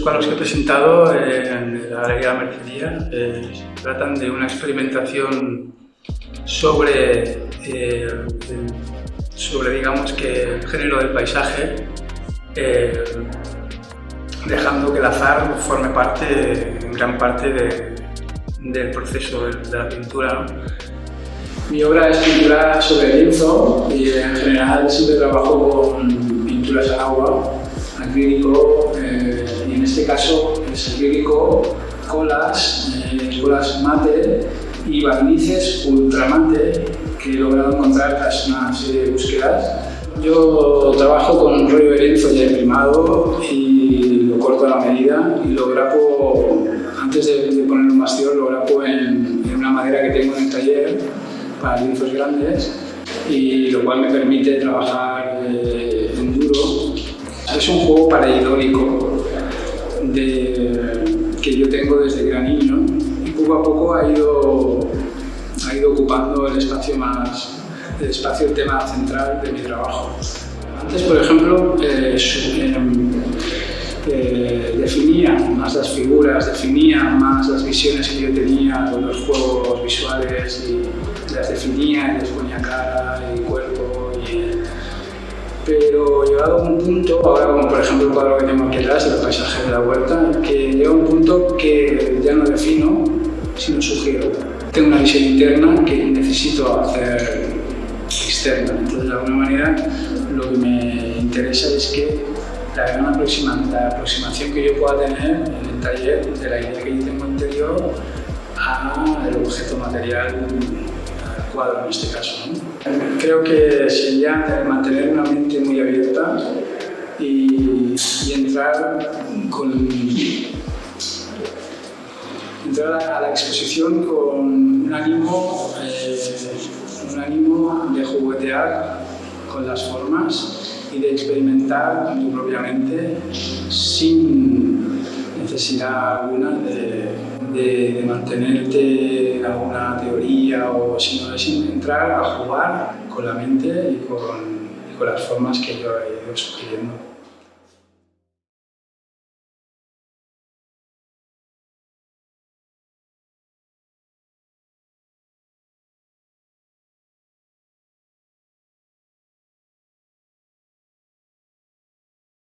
cuadros que he presentado en la Galería de la Mercería tratan de una experimentación sobre digamos que el género del paisaje, dejando que el azar forme parte, en gran parte del proceso de la pintura, ¿no? Mi obra es pintura sobre lienzo y en general siempre trabajo con pinturas al agua, acrílico, y en este caso es acrílico, colas mate y barnices ultramate que he logrado encontrar tras una serie de búsquedas. Yo trabajo con un rollo de lienzo ya imprimado y lo corto a la medida y lo grapo, antes de poner un bastidor, lo grapo en una madera que tengo en el taller para lienzos grandes, y lo cual me permite trabajar en duro. Es un juego pareidólico que yo tengo desde que era niño y poco a poco ha ido ocupando el tema central de mi trabajo. Antes, por ejemplo, definía más las figuras, definía más las visiones que yo tenía con los juegos visuales y las definía y les ponía cara y cuerpo. Pero llegado a un punto, ahora como por ejemplo el cuadro que tengo aquí atrás, el paisaje de la huerta, que llega a un punto que ya no defino, sino sugiero. Tengo una visión interna que necesito hacer externa. Entonces, de alguna manera, lo que me interesa es que la aproximación que yo pueda tener en el taller de la idea que yo tengo interior al objeto material, al cuadro en este caso, ¿no? Creo que sería mantener una mente muy abierta y entrar a la exposición con un ánimo de juguetear con las formas y de experimentar tu propia mente sin necesidad alguna de mantenerte en alguna teoría, sino de entrar a jugar con la mente y con las formas que yo he ido sugiriendo.